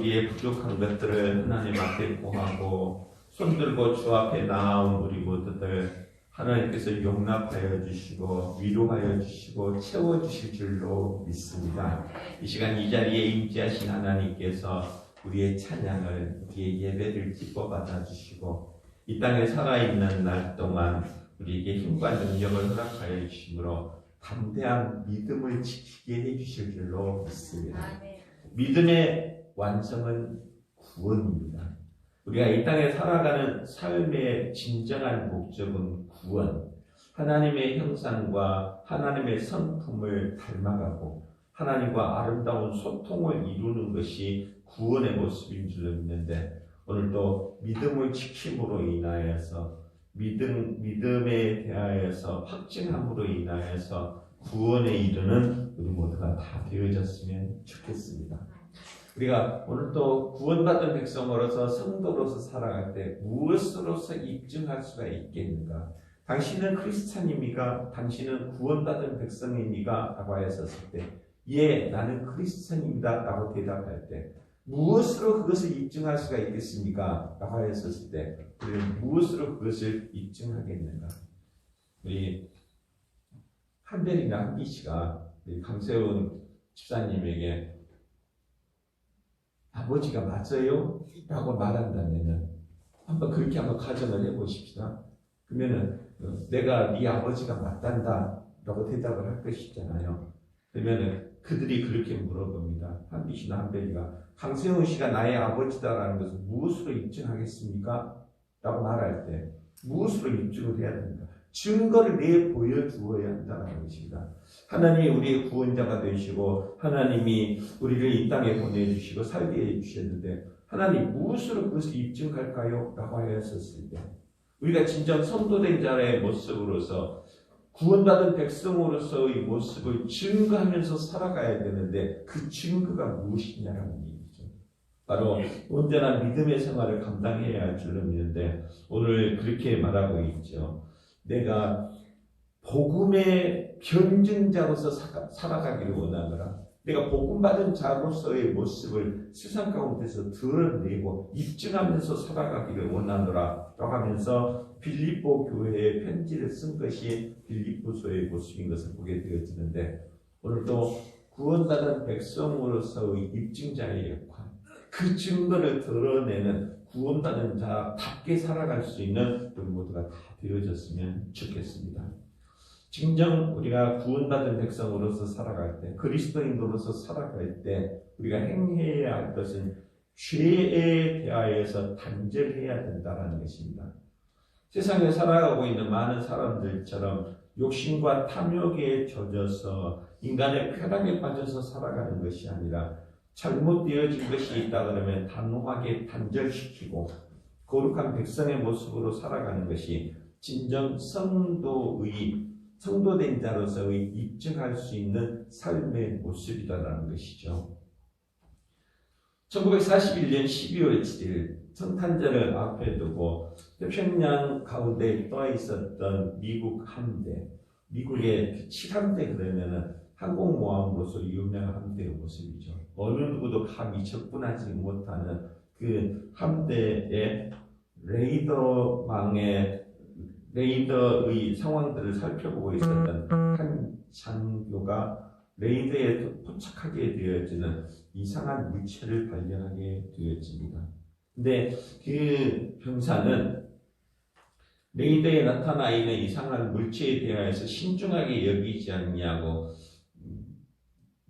우리의 부족한 것들을 하나님 앞에 구하고 손들고 주 앞에 나아온 우리 모두들 하나님께서 용납하여 주시고 위로하여 주시고 채워주실 줄로 믿습니다. 이 시간 이 자리에 임재하신 하나님께서 우리의 찬양을, 우리의 예배를 기뻐 받아주시고 이 땅에 살아있는 날 동안 우리에게 힘과 능력을 허락하여 주시므로 담대한 믿음을 지키게 해주실 줄로 믿습니다. 믿음의 완성은 구원입니다. 우리가 이 땅에 살아가는 삶의 진정한 목적은 구원, 하나님의 형상과 하나님의 성품을 닮아가고 하나님과 아름다운 소통을 이루는 것이 구원의 모습인 줄로 믿는데, 오늘도 믿음을 지킴으로 인하여서 믿음에 대하여서 확증함으로 인하여서 구원에 이르는 우리 모두가 다 되어졌으면 좋겠습니다. 우리가 오늘도 구원받은 백성으로서 성도로서 살아갈 때 무엇으로서 입증할 수가 있겠는가? 당신은 크리스찬입니까? 당신은 구원받은 백성입니까? 라고 하였을 때, 예, 나는 크리스찬입니다 라고 대답할 때 무엇으로 그것을 입증할 수가 있겠습니까? 라고 하였을 때 우리는 무엇으로 그것을 입증하겠는가? 우리 한별이나 한비씨가 강세훈 집사님에게 아버지가 맞아요? 라고 말한다면 한번 그렇게 한번 가정을 해보십시다. 그러면은 내가 네 아버지가 맞단다 라고 대답을 할 것이잖아요. 그러면은 그들이 그렇게 물어봅니다. 한비씨나 한별이가 강세훈 씨가 나의 아버지다라는 것을 무엇으로 입증하겠습니까? 라고 말할 때 무엇으로 입증을 해야 됩니까? 증거를 내보여주어야 한다는 것입니다. 하나님이 우리의 구원자가 되시고 하나님이 우리를 이 땅에 보내주시고 살게 해주셨는데 하나님 무엇으로 그것을 입증할까요? 라고 하였을 때 우리가 진정 성도된 자의 모습으로서 구원받은 백성으로서의 모습을 증거하면서 살아가야 되는데 그 증거가 무엇이냐라는 얘기죠. 바로 온전한 믿음의 생활을 감당해야 할 줄로 믿는데 오늘 그렇게 말하고 있죠. 내가 복음의 변증자로서 살아가기를 원하노라. 내가 복음받은 자로서의 모습을 세상 가운데서 드러내고 입증하면서 살아가기를 원하노라 라고 하면서 빌립보 교회에 편지를 쓴 것이 빌립보서의 모습인 것을 보게 되어지는데, 오늘도 구원받은 백성으로서의 입증자의 역할, 그 증거를 드러내는 구원받은 자답게 살아갈 수 있는 우리 모두가 다 되어졌으면 좋겠습니다. 진정 우리가 구원받은 백성으로서 살아갈 때, 그리스도인으로서 살아갈 때 우리가 행해야 할 것은 죄에 대하여서 단절해야 된다는 것입니다. 세상에 살아가고 있는 많은 사람들처럼 욕심과 탐욕에 젖어서 인간의 쾌락에 빠져서 살아가는 것이 아니라 잘못되어진 것이 있다 그러면 단호하게 단절시키고 거룩한 백성의 모습으로 살아가는 것이 진정 성도된 자로서의 입증할 수 있는 삶의 모습이다라는 것이죠. 1941년 12월 7일 성탄절을 앞에 두고 태평양 가운데 떠 있었던 미국 함대, 미국의 7함대 그러면은 항공모함으로서 유명한 함대의 모습이죠. 어느 누구도 감히 접근하지 못하는 그 함대의 레이더의 상황들을 살펴보고 있었던 한 장교가 레이더에 포착하게 되어지는 이상한 물체를 발견하게 되어집니다. 근데 그 병사는 레이더에 나타나 있는 이상한 물체에 대하여서 신중하게 여기지 않냐고,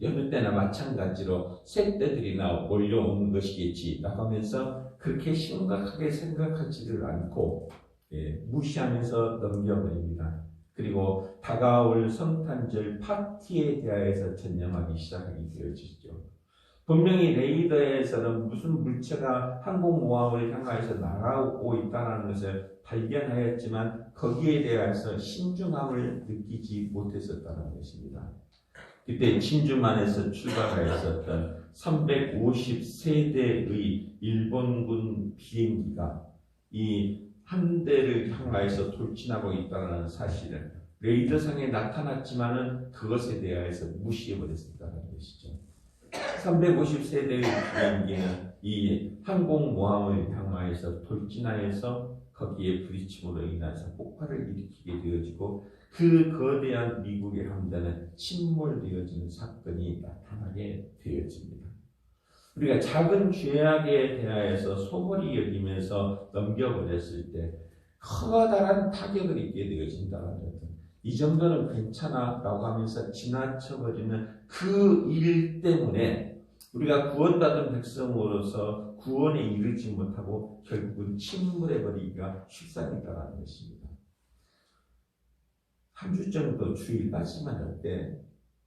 여느 때나 마찬가지로 새떼들이나 몰려오는 것이겠지 라고 하면서 그렇게 심각하게 생각하지를 않고 무시하면서 넘겨버립니다. 그리고 다가올 성탄절 파티에 대하여서 전념하기 시작하게 되어지죠. 분명히 레이더에서는 무슨 물체가 항공모함을 향하여서 날아오고 있다는 것을 발견하였지만 거기에 대해서 신중함을 느끼지 못했었다는 것입니다. 그때 진주만에서 출발하였었던 350세대의 일본군 비행기가 이 함대를 향하여서 돌진하고 있다는 사실을 레이더상에 나타났지만은 그것에 대하여서 무시해버렸다는 것이죠. 350세대의 비행기는 이 항공모함을 향하여서 돌진하여서 거기에 부딪힘으로 인해서 폭발을 일으키게 되어지고 그 거대한 미국의 함대는 침몰되어지는 사건이 나타나게 되어집니다. 우리가 작은 죄악에 대하여서 소홀히 여기면서 넘겨버렸을 때 커다란 타격을 입게 되어진다는 것. 이 정도는 괜찮아 라고 하면서 지나쳐버리는 그 일 때문에 우리가 구원받은 백성으로서 구원에 이르지 못하고 결국은 침몰해버리기가 쉽사니다라는 것입니다. 한 주 정도 주일 빠지면 어때?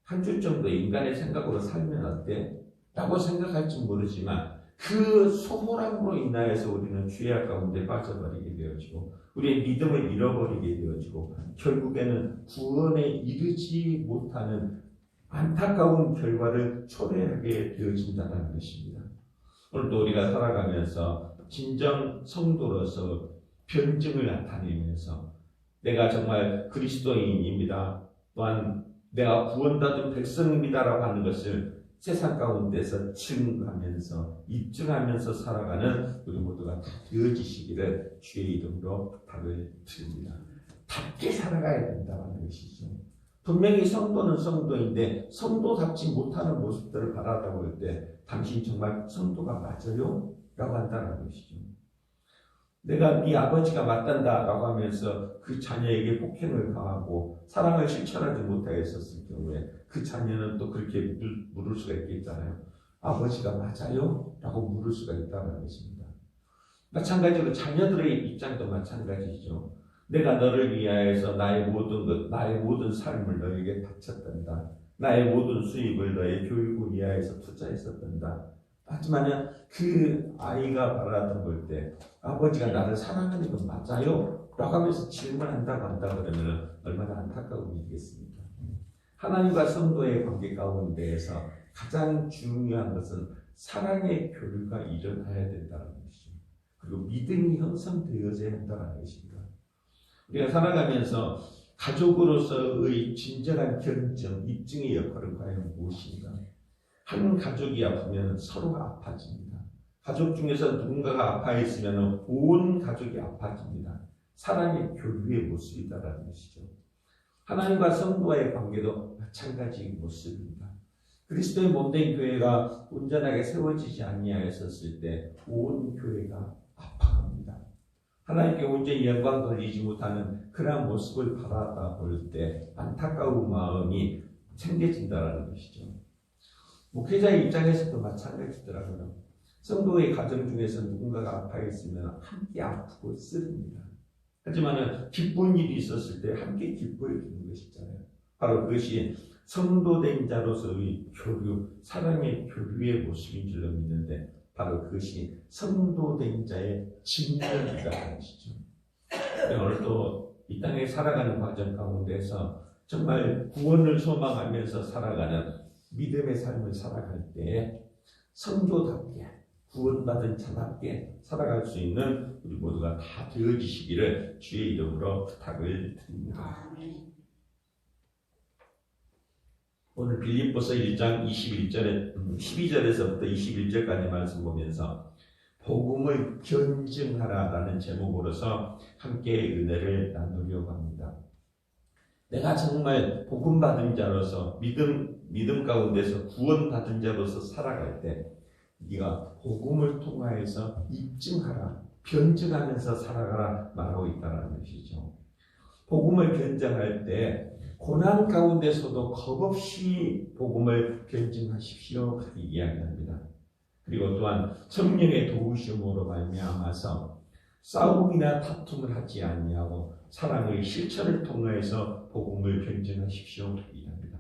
한 주 정도 인간의 생각으로 살면 어때? 라고 생각할지 모르지만 그 소홀함으로 인하여서 우리는 죄악 가운데 빠져버리게 되어지고 우리의 믿음을 잃어버리게 되어지고 결국에는 구원에 이르지 못하는 안타까운 결과를 초래하게 되어진다는 것입니다. 오늘도 우리가 살아가면서 진정 성도로서 변증을 나타내면서 내가 정말 그리스도인입니다. 또한 내가 구원받은 백성입니다라고 하는 것을 세상 가운데서 증하면서 입증하면서 살아가는 우리 모두가 되어지시기를 주의 이름으로 부탁을 드립니다. 답게 살아가야 된다는 것이죠. 분명히 성도는 성도인데 성도답지 못하는 모습들을 바라다 볼 때 당신 정말 성도가 맞아요? 라고 한다는 것이죠. 내가 네 아버지가 맞단다 라고 하면서 그 자녀에게 폭행을 가하고 사랑을 실천하지 못하였었을 경우에 그 자녀는 또 그렇게 물을 수가 있겠잖아요. 아버지가 맞아요? 라고 물을 수가 있다는 것입니다. 마찬가지로 자녀들의 입장도 마찬가지죠. 내가 너를 위하여서 나의 모든 것, 나의 모든 삶을 너에게 바쳤단다. 나의 모든 수입을 너의 교육을 위하여서 투자했었단다. 하지만 그 아이가 바라다 볼 때 아버지가 나를 사랑하는 건 맞아요? 라고 하면서 질문한다고 한다 그러면 얼마나 안타까운 일이겠습니까? 하나님과 성도의 관계 가운데에서 가장 중요한 것은 사랑의 교류가 일어나야 된다는 것이죠. 그리고 믿음이 형성되어져야 한다는 것입니다. 우리가 살아가면서 가족으로서의 진정한 결정, 입증의 역할은 과연 무엇인가? 한 가족이 아프면 서로가 아파집니다. 가족 중에서 누군가가 아파있으면 온 가족이 아파집니다. 사랑의 교류의 모습이다라는 것이죠. 하나님과 성도와의 관계도 마찬가지 모습입니다. 그리스도의 몸된 교회가 온전하게 세워지지 아니하였었을 때 온 교회가 아파합니다. 하나님께 온전히 영광 돌리지 못하는 그러한 모습을 바라다 볼 때 안타까운 마음이 생겨진다는 것이죠. 목회자의 입장에서도 마찬가지더라고요. 성도의 가정 중에서 누군가가 아파있으면 함께 아프고 쓰립니다. 하지만 기쁜 일이 있었을 때 함께 기뻐해 주는 것이잖아요. 바로 그것이 성도된 자로서의 교류, 사랑의 교류의 모습인 줄로 믿는데 바로 그것이 성도된 자의 직면이라는 것이죠. 오늘도 이 땅에 살아가는 과정 가운데서 정말 구원을 소망하면서 살아가는 믿음의 삶을 살아갈 때 성도답게 구원받은 자답게 살아갈 수 있는 우리 모두가 다 되어지시기를 주의 이름으로 부탁을 드립니다. 오늘 빌립보서 1장 12절에서부터 21절까지 말씀 보면서 복음을 견증하라라는 제목으로서 함께 은혜를 나누려고 합니다. 내가 정말 복음받은 자로서 믿음 가운데서 구원받은 자로서 살아갈 때 네가 복음을 통하여서 입증하라, 변증하면서 살아가라 말하고 있다는 것이죠. 복음을 변증할 때 고난 가운데서도 겁없이 복음을 변증하십시오 그렇게 이야기합니다. 그리고 또한 성령의 도우심으로 말미암아서 싸움이나 다툼을 하지 아니하고 사랑의 실천을 통하여서 복음을 변증하십시오 그렇게 이야기합니다.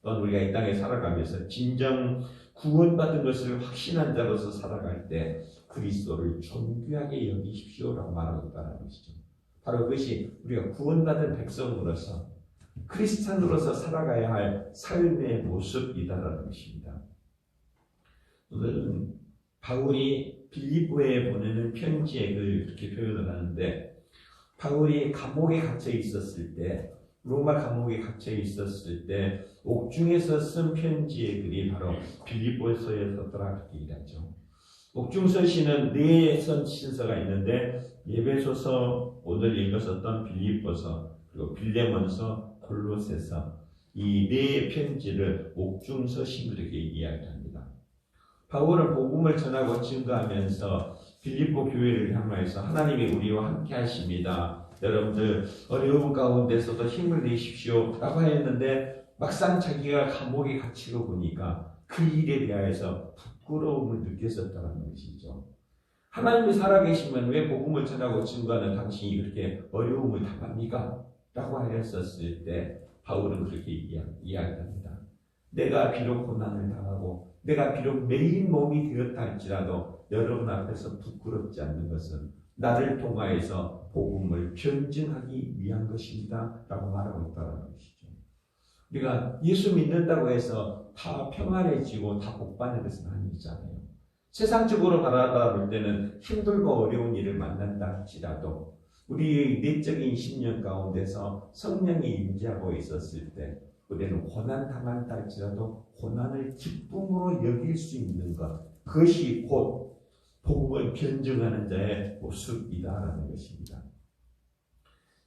또한 우리가 이 땅에 살아가면서 진정 구원받은 것을 확신한 자로서 살아갈 때 그리스도를 존귀하게 여기십시오라고 말하고 있다는 것이죠. 바로 그것이 우리가 구원받은 백성으로서 크리스찬으로서 살아가야 할 삶의 모습이다라는 것입니다. 오늘은 바울이 빌립보에 보내는 편지에 그렇게 표현을 하는데 바울이 감옥에 갇혀 있었을 때 로마 감옥에 갇혀 있었을 때 옥중에서 쓴 편지의 글이 바로 빌립보서였더라 그렇게 얘기하죠. 옥중서신은 네 선신서가 있는데 예배소서, 오늘 읽었었던 빌립보서, 그리고 빌레몬서, 골로새서 이 네 편지를 옥중서신 그렇게 이야기합니다. 바울은 복음을 전하고 증거하면서 빌립보 교회를 향하여서 하나님이 우리와 함께 하십니다. 여러분들 어려운 가운데서도 힘을 내십시오 라고 했는데 막상 자기가 감옥에 갇히고 보니까 그 일에 대하여서 부끄러움을 느꼈었다는 것이죠. 하나님이 살아계시면 왜 복음을 전하고 증거하는 당신이 그렇게 어려움을 당합니까? 라고 하였었을 때 바울은 그렇게 이야기합니다. 내가 비록 고난을 당하고 내가 비록 매일 몸이 되었다 할지라도 여러분 앞에서 부끄럽지 않는 것은 나를 통하여서 복음을 변증하기 위한 것입니다 라고 말하고 있다는 것이죠. 우리가 예수 믿는다고 해서 다 평안해지고 다 복받는 것은 아니잖아요. 세상적으로 바라다 볼 때는 힘들고 어려운 일을 만난다 할지라도 우리의 내적인 심령 가운데서 성령이 임재하고 있었을 때 우리는 고난 당한다 할지라도 고난을 기쁨으로 여길 수 있는 것, 그것이 곧 복음을 변증하는 자의 모습이다라는 것입니다.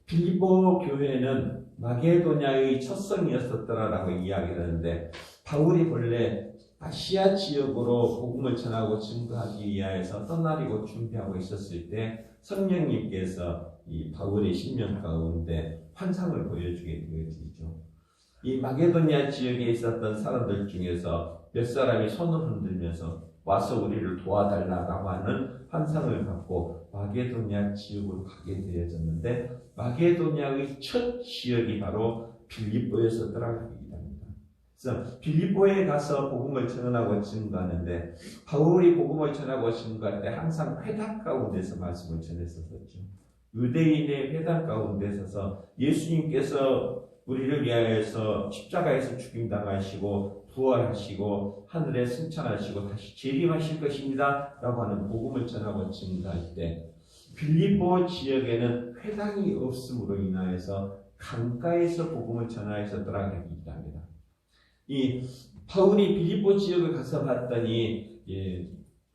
빌립보 교회는 마게도냐의 첫성이었었더라라고 이야기를 하는데 바울이 본래 아시아 지역으로 복음을 전하고 증거하기 위하여서 떠나려고 준비하고 있었을 때 성령님께서 이 바울의 심령 가운데 환상을 보여주게 되어지죠. 이 마게도냐 지역에 있었던 사람들 중에서 몇 사람이 손을 흔들면서 와서 우리를 도와달라고 하는 환상을 갖고 마게도냐 지역으로 가게 되어졌는데 마게도냐의 첫 지역이 바로 빌립보였었더라고 얘기합니다. 그래서 빌립보에 가서 복음을 전하고 증거하는데 바울이 복음을 전하고 증거할 때 항상 회당 가운데서 말씀을 전했었죠. 유대인의 회당 가운데 서서 예수님께서 우리를 위하여서 십자가에서 죽임당하시고 부활하시고 하늘에 승천하시고 다시 재림하실 것입니다 라고 하는 복음을 전하고 증거할 때 빌립보 지역에는 회당이 없음으로 인하여서 강가에서 복음을 전하였었더라고 얘기합니다. 이 바울이 빌립보 지역을 가서 봤더니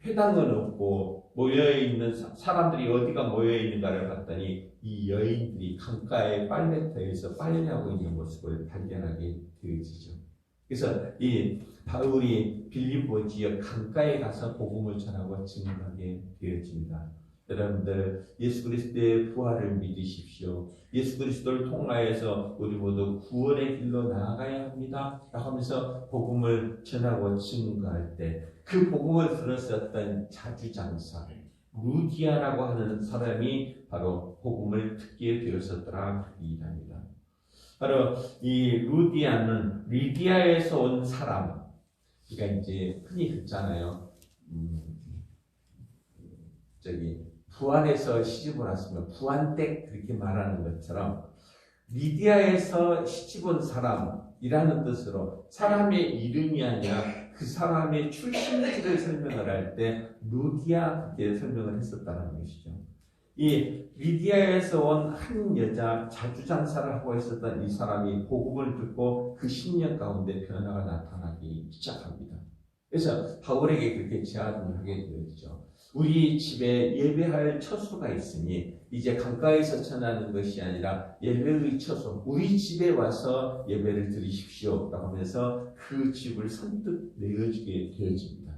회당은 없고 모여있는 사람들이 어디가 모여있는가를 봤더니 이 여인들이 강가의 빨래터에서 빨래하고 있는 모습을 발견하게 되어지죠. 그래서 이 바울이 빌립보 지역 강가에 가서 복음을 전하고 증거하게 되어집니다. 여러분들 예수 그리스도의 부활을 믿으십시오. 예수 그리스도를 통하여서 우리 모두 구원의 길로 나아가야 합니다 라고 하면서 복음을 전하고 증거할 때 그 복음을 들었었던 자주장사 루디아라고 하는 사람이 바로 복음을 듣게 되었었더라 이랍니다. 바로 이 루디아는 리디아에서 온 사람, 그러니까 이제 흔히 듣잖아요. 부안에서 시집을 왔으면 부안댁 그렇게 말하는 것처럼 리디아에서 시집온 사람이라는 뜻으로 사람의 이름이 아니라 그 사람의 출신지를 설명을 할 때 루디아 그렇게 설명을 했었다는 것이죠. 이 리디아에서 온 한 여자 자주장사를 하고 있었던 이 사람이 복음을 듣고 그 10년 가운데 변화가 나타나기 시작합니다. 그래서 바울에게 그렇게 제안을 하게 되었죠. 우리 집에 예배할 처소가 있으니 이제 강가에서 전하는 것이 아니라 예배의 처소, 우리 집에 와서 예배를 드리십시오 라고 하면서 그 집을 선뜻 내어주게 되어집니다.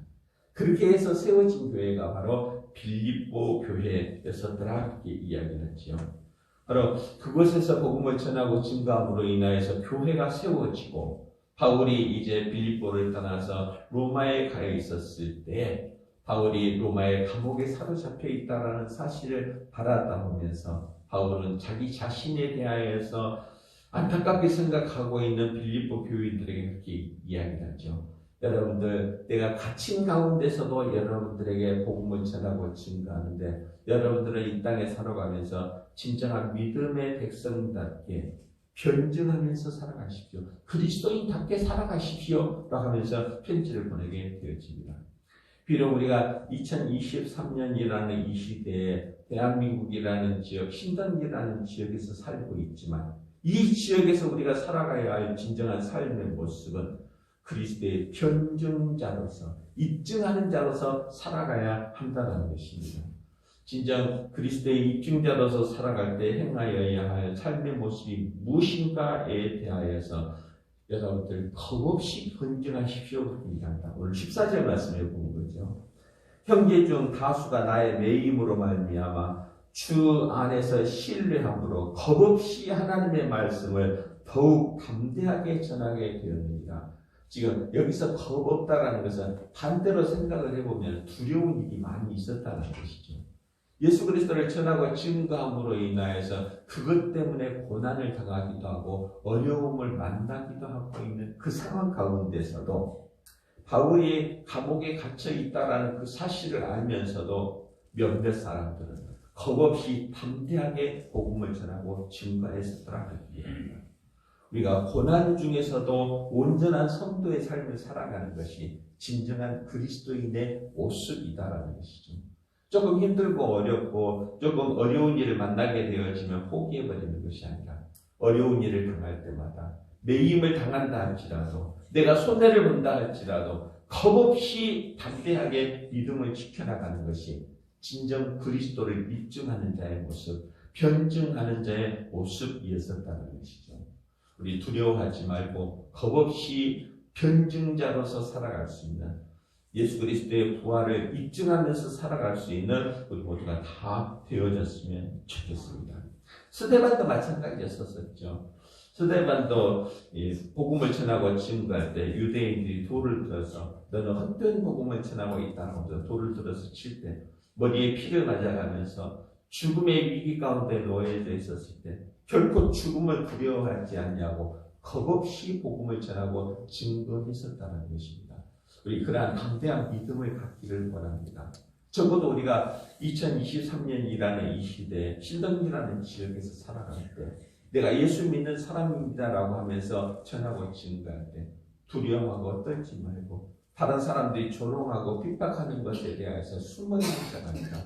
그렇게 해서 세워진 교회가 바로 빌립보 교회였었더라 이렇게 이야기를 했지요. 바로 그곳에서 복음을 전하고 증거함으로 인하여서 교회가 세워지고 바울이 이제 빌립보를 떠나서 로마에 가 있었을 때 바울이 로마의 감옥에 사로잡혀 있다라는 사실을 바라보면서 바울은 자기 자신에 대하여서 안타깝게 생각하고 있는 빌립보 교인들에게 그렇게 이야기를 하죠. 여러분들, 내가 갇힌 가운데서도 여러분들에게 복음을 전하고 증거하는데 여러분들은 이 땅에 살아가면서 진정한 믿음의 백성답게 변증하면서 살아가십시오. 그리스도인답게 살아가십시오 라고 하면서 편지를 보내게 되어집니다. 비록 우리가 2023년이라는 이 시대에 대한민국이라는 지역, 신당이라는 지역에서 살고 있지만 이 지역에서 우리가 살아가야 할 진정한 삶의 모습은 그리스도의 편증자로서, 입증하는 자로서 살아가야 한다는 것입니다. 진정 그리스도의 입증자로서 살아갈 때 행하여야 할 삶의 모습이 무엇인가에 대하여서 여러분들 겁없이 헌증하십시오. 오늘 14절 말씀해 본 거죠. 형제 중 다수가 나의 매임으로 말미암아 주 안에서 신뢰함으로 겁없이 하나님의 말씀을 더욱 담대하게 전하게 되었느니라. 지금 여기서 겁없다라는 것은 반대로 생각을 해보면 두려운 일이 많이 있었다는 것이죠. 예수 그리스도를 전하고 증거함으로 인하여서 그것 때문에 고난을 당하기도 하고 어려움을 만나기도 하고 있는 그 상황 가운데서도 바울이 감옥에 갇혀 있다라는 그 사실을 알면서도 몇몇 사람들은 겁없이 담대하게 복음을 전하고 증거했었더라는 얘기입니다. 우리가 고난 중에서도 온전한 성도의 삶을 살아가는 것이 진정한 그리스도인의 모습이다라는 것이죠. 조금 힘들고 어렵고 조금 어려운 일을 만나게 되어지면 포기해버리는 것이 아니라 어려운 일을 당할 때마다 매임을 당한다 할지라도 내가 손해를 본다 할지라도 겁없이 담대하게 믿음을 지켜나가는 것이 진정 그리스도를 입증하는 자의 모습, 변증하는 자의 모습이었었다는 것이죠. 우리 두려워하지 말고 겁없이 변증자로서 살아갈 수 있는 예수 그리스도의 부활을 입증하면서 살아갈 수 있는 우리 모두가 다 되어졌으면 좋겠습니다. 스데반도 마찬가지였었죠. 스데반도 복음을 전하고 증거할 때 유대인들이 돌을 들어서 너는 헛된 복음을 전하고 있다고 돌을 들어서 칠 때 머리에 피를 맞아가면서 죽음의 위기 가운데 놓여져 있었을 때 결코 죽음을 두려워하지 않냐고 겁없이 복음을 전하고 증거했었다는 것입니다. 우리 그러한 담대한 믿음을 갖기를 원합니다. 적어도 우리가 2023년이라는 이 시대에 신덕이라는 지역에서 살아갈 때 내가 예수 믿는 사람입니다라고 하면서 전하고 증거할 때 두려워하고 떨지 말고 다른 사람들이 조롱하고 핍박하는 것에 대해서 숨어있는 자가 아니라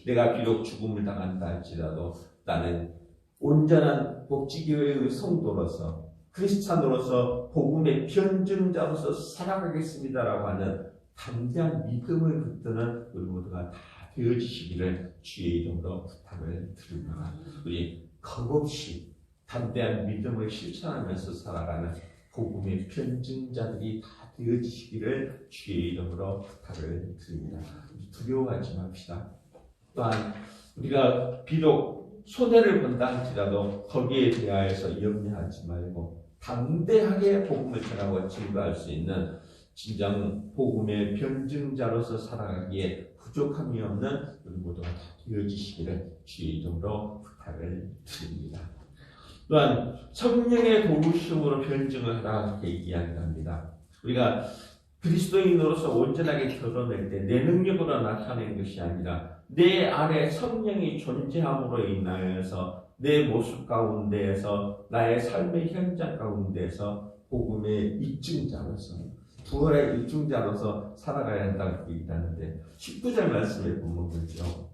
내가 비록 죽음을 당한다 할지라도 나는 온전한 복지교회의 성도로서 크리스찬으로서 복음의 변증자로서 살아가겠습니다라고 하는 담대한 믿음을 붙드는 우리 모두가 다 되어지시기를 주의 이름으로 부탁을 드립니다. 우리 겁없이 담대한 믿음을 실천하면서 살아가는 복음의 변증자들이 다 되어지시기를 주의 이름으로 부탁을 드립니다. 두려워하지 맙시다. 또한 우리가 비록 손해를 본다 할지라도 거기에 대하여서 염려하지 말고 담대하게 복음을 전하고 증거할 수 있는 진정 복음의 변증자로서 살아가기에 부족함이 없는 우리 모두가 다 되어지시기를 주의 이름으로 부탁을 드립니다. 또한 성령의 도우심으로 변증을 하라 이렇게 이야기합니다. 우리가 그리스도인으로서 온전하게 드러낼 때 내 능력으로 나타내는 것이 아니라 내 안에 성령이 존재함으로 인하여서 내 모습 가운데에서 나의 삶의 현장 가운데에서 복음의 입증자로서 부활의 입증자로서 살아가야 한다고 얘기하는데 19절 말씀에 보면 그렇죠.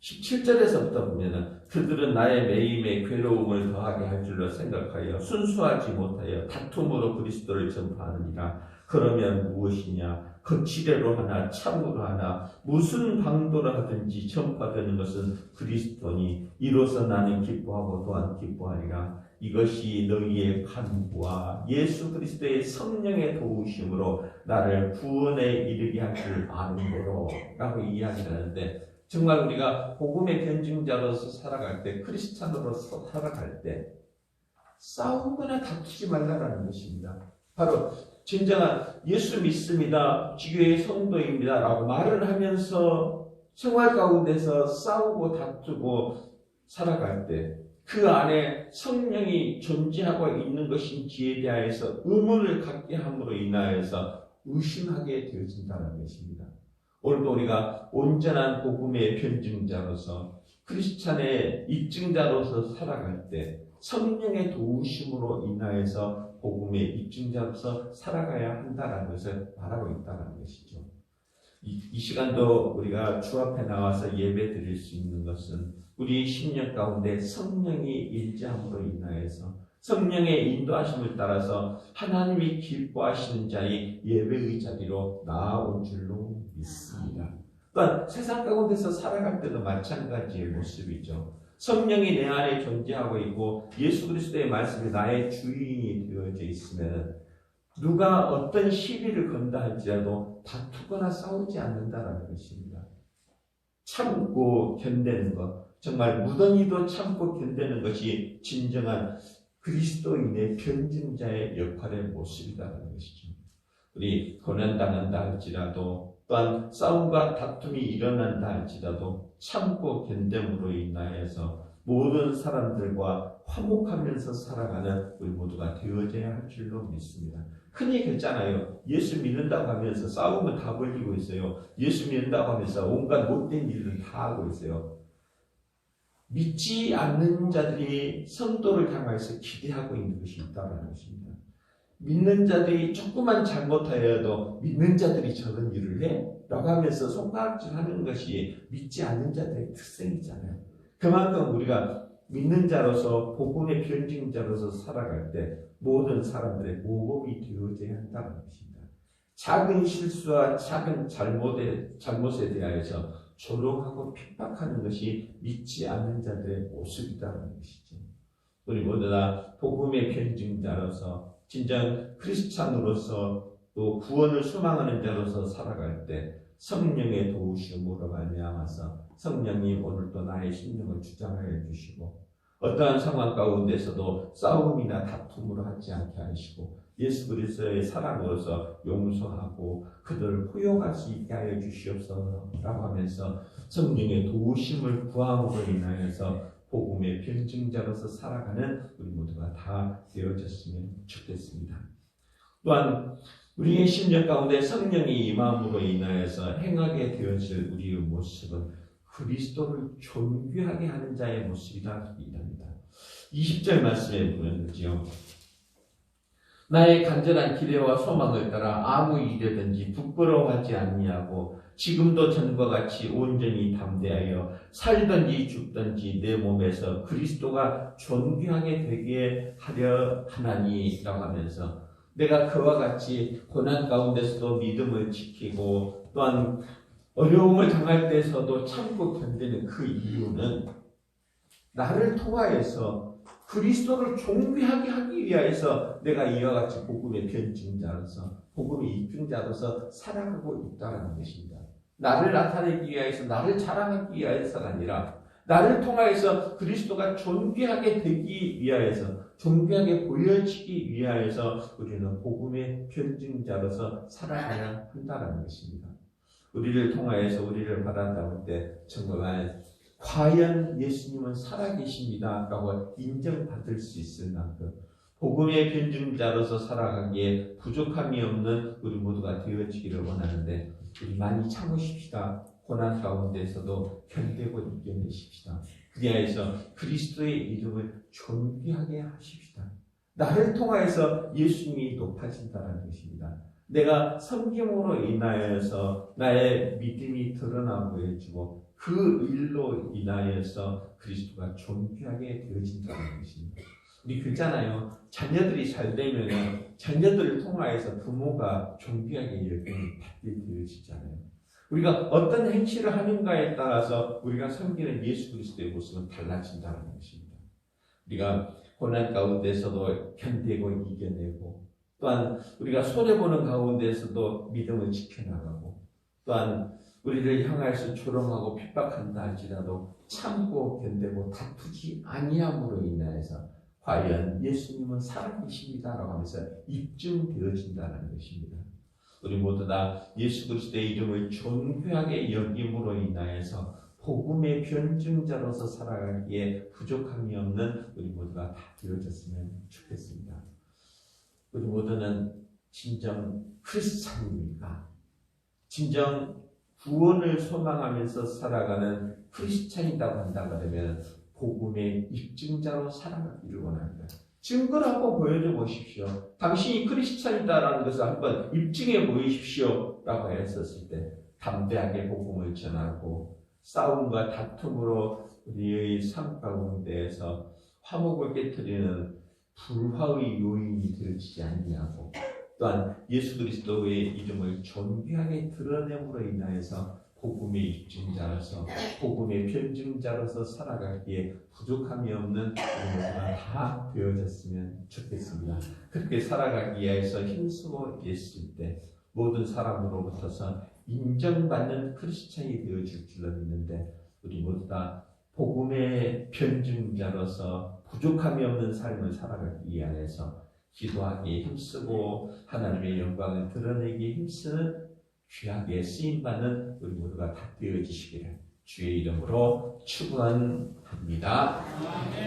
17절에서부터 보면은 그들은 나의 매임에 괴로움을 더하게 할 줄로 생각하여 순수하지 못하여 다툼으로 그리스도를 전파하느니라. 그러면 무엇이냐? 거칠애로 하나 참으로 하나 무슨 방도로 하든지 전파되는 것은 그리스도니 이로써 나는 기뻐하고 또한 기뻐하리라. 이것이 너희의 간구와 예수 그리스도의 성령의 도우심으로 나를 구원에 이르게 할 줄 아는 거로 라고 이야기하는데 정말 우리가 복음의 변증자로서 살아갈 때 크리스찬으로서 살아갈 때 싸우거나 다투지 말라라는 것입니다. 바로 진정한 예수 믿습니다. 지교의 성도입니다. 라고 말을 하면서 생활 가운데서 싸우고 다투고 살아갈 때 그 안에 성령이 존재하고 있는 것인지에 대해서 의문을 갖게 함으로 인하여서 의심하게 되어진다는 것입니다. 오늘도 우리가 온전한 복음의 변증자로서 크리스찬의 입증자로서 살아갈 때 성령의 도우심으로 인하여서 복음의 입증자로서 살아가야 한다는 것을 말하고 있다는 것이죠. 이 시간도 우리가 주 앞에 나와서 예배 드릴 수 있는 것은 우리 심령 가운데 성령이 일자함으로 인하여서 성령의 인도하심을 따라서 하나님이 기뻐하시는 자리 예배의 자리로 나아온 줄로 믿습니다. 또한 세상 가운데서 살아갈 때도 마찬가지의 모습이죠. 성령이 내 안에 존재하고 있고 예수 그리스도의 말씀이 나의 주인이 되어져 있으면 누가 어떤 시비를 건다 할지라도 다투거나 싸우지 않는다라는 것입니다. 참고 견디는 것, 정말 무던히도 참고 견디는 것이 진정한 그리스도인의 변증자의 역할의 모습이라는 것이죠. 우리 고난당한다 할지라도 또한 싸움과 다툼이 일어난다 할지라도 참고 견됨으로 인하여서 모든 사람들과 화목하면서 살아가는 우리 모두가 되어져야 할 줄로 믿습니다. 흔히 그랬잖아요. 예수 믿는다고 하면서 싸움은 다 벌리고 있어요. 예수 믿는다고 하면서 온갖 못된 일을 다 하고 있어요. 믿지 않는 자들이 성도를 향해서 기대하고 있는 것이 있다는 것입니다. 믿는 자들이 조금만 잘못하여도 믿는 자들이 저런 일을 해? 라고 하면서 손가락질하는 것이 믿지 않는 자들의 특성이잖아요. 그만큼 우리가 믿는 자로서 복음의 변증자로서 살아갈 때 모든 사람들의 모범이 되어져야 한다는 것입니다. 작은 실수와 작은 잘못에 대하여서 조롱하고 핍박하는 것이 믿지 않는 자들의 모습이라는 것이죠. 우리 모두 다 복음의 변증자로서 진정 크리스찬으로서 또 구원을 소망하는 자로서 살아갈 때 성령의 도우심으로 말미암아서 성령이 오늘도 나의 심령을 주장하여 주시고 어떠한 상황 가운데서도 싸움이나 다툼으로 하지 않게 하시고 예수 그리스도의 사랑으로서 용서하고 그들을 포용할 수 있게 하여 주시옵소서라고 하면서 성령의 도우심을 구함으로 인하여서 복음의 변증자로서 살아가는 우리 모두가 다 되어졌으면 좋겠습니다. 또한 우리의 심령 가운데 성령이 임함으로 인하여서 행하게 되어질 우리의 모습은 그리스도를 존귀하게 하는 자의 모습이라 이랍니다. 20절 말씀에 보면요. 나의 간절한 기대와 소망을 따라 아무 일이든지 부끄러워하지 아니하고 지금도 전과 같이 온전히 담대하여 살든지 죽든지 내 몸에서 그리스도가 존귀하게 되게 하려 하나니라고 하면서 내가 그와 같이 고난 가운데서도 믿음을 지키고 또한 어려움을 당할 때서도 참고 견디는 그 이유는 나를 통하여서 그리스도를 존귀하게 하기 위하여서 내가 이와 같이 복음의 변증자로서 복음의 입증자로서 살아가고 있다는 것입니다. 나를 나타내기 위하여서 나를 자랑하기 위하여서가 아니라 나를 통하여서 그리스도가 존귀하게 되기 위하여서 존귀하게 보여지기 위하여서 우리는 복음의 변증자로서 살아가야 한다는 것입니다. 우리를 통하여서 우리를 바라볼 때 정말 과연 예수님은 살아계십니다 라고 인정받을 수 있을 만큼 복음의 변증자로서 살아가기에 부족함이 없는 우리 모두가 되어지기를 원하는데 우리 많이 참으십시다. 고난 가운데서도 견디고 이겨내십시다. 그리하여서 그리스도의 이름을 존귀하게 하십시다. 나를 통하여서 예수님이 높아진다는 것입니다. 내가 섬김으로 인하여서 나의 믿음이 드러나 보여지고 그 일로 인하여서 그리스도가 존귀하게 되어진다는 것입니다. 우리 그렇잖아요. 자녀들이 잘 되면 자녀들을 통하여서 부모가 존귀하게 여김을 받게 되어지잖아요. 우리가 어떤 행실을 하는가에 따라서 우리가 섬기는 예수 그리스도의 모습은 달라진다는 것입니다. 우리가 고난 가운데서도 견디고 이겨내고 또한 우리가 손해보는 가운데서도 믿음을 지켜나가고 또한 우리를 향하여서 조롱하고 핍박한다 할지라도 참고 견디고 다투지 아니함으로 인하여서 과연 예수님은 살아계십니다라고 하면서 입증되어진다는 것입니다. 우리 모두 다 예수 그리스도의 이름을 존귀하게 여김으로 인하여서 복음의 변증자로서 살아가기에 부족함이 없는 우리 모두가 다 되어졌으면 좋겠습니다. 우리 모두는 진정 크리스찬입니까? 진정 구원을 소망하면서 살아가는 크리스찬이라고 한다고 하면 복음의 입증자로 살아가기를 원합니다. 증거를 한번 보여줘 보십시오. 당신이 크리스찬이다라는 것을 한번 입증해 보이십시오 라고 했었을 때 담대하게 복음을 전하고 싸움과 다툼으로 우리의 삶 가운데에서 화목을 깨뜨리는 불화의 요인이 되어지지 않냐고, 또한 예수 그리스도의 이름을 존귀하게 드러냄으로 인하여서 복음의 입증자로서 복음의 변증자로서 살아가기에 부족함이 없는 우리 모두가 다 되어졌으면 좋겠습니다. 그렇게 살아가기 위해서 힘쓰고 있을 때 모든 사람으로부터서 인정받는 크리스찬이 되어질 줄로 믿는데, 우리 모두 다 복음의 변증자로서 부족함이 없는 삶을 살아가기 위하여서 기도하기에 힘쓰고 하나님의 영광을 드러내기에 힘쓰는 귀하게 쓰임받는 우리 모두가 다 되어지시기를 주의 이름으로 축원합니다.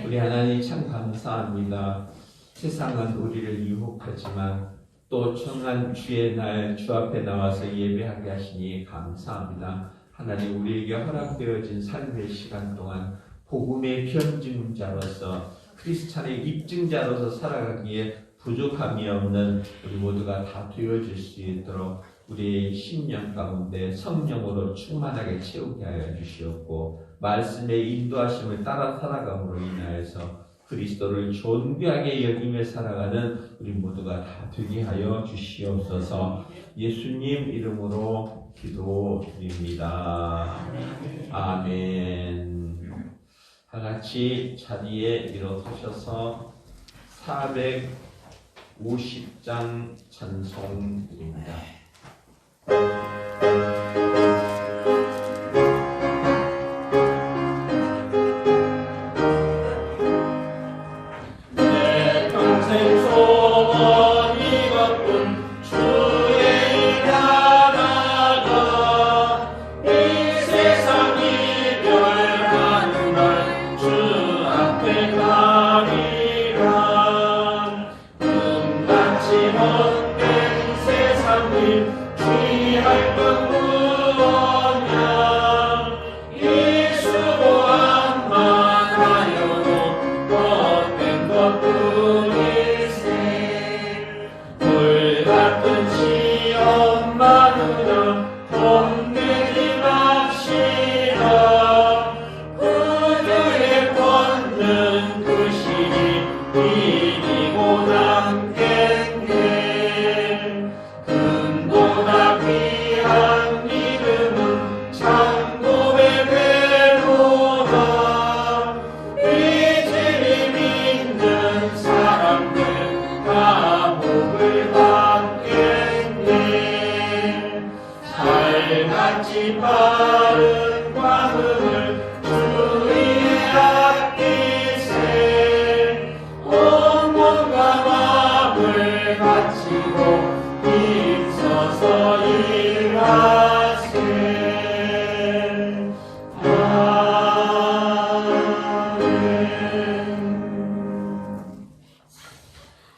우리 하나님 참 감사합니다. 세상은 우리를 유혹하지만 또 청한 주의 날 주 앞에 나와서 예배하게 하시니 감사합니다. 하나님, 우리에게 허락되어진 삶의 시간 동안 복음의 변증자로서 크리스찬의 입증자로서 살아가기에 부족함이 없는 우리 모두가 다 되어질 수 있도록 우리의 심령 가운데 성령으로 충만하게 채우게 하여 주시옵고, 말씀의 인도하심을 따라 살아감으로 인하여서 그리스도를 존귀하게 여기며 살아가는 우리 모두가 다 되게 하여 주시옵소서. 예수님 이름으로 기도드립니다. 아멘. 다 같이 자리에 일어서셔서 450장 찬송 드립니다.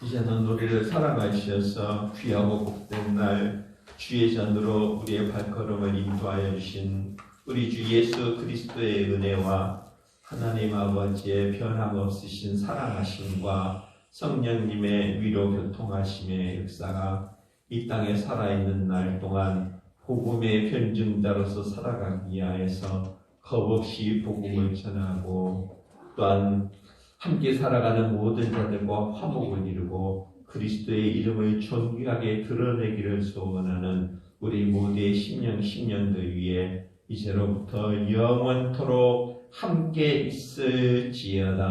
이제는 우리를 사랑하셔서 귀하고 복된 날 주의 잔으로 우리의 발걸음을 인도하여 주신 우리 주 예수 그리스도의 은혜와 하나님 아버지의 변함없으신 사랑하심과 성령님의 위로 교통하심의 역사가 이 땅에 살아있는 날 동안 복음의 변증자로서 살아가기 위하여서 겁없이 복음을 전하고, 또한 함께 살아가는 모든 자들과 화목을 이루고 그리스도의 이름을 존귀하게 드러내기를 소원하는 우리 모두의 심령들 위에 이제로부터 영원토록 함께 있을지어다.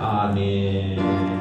아멘.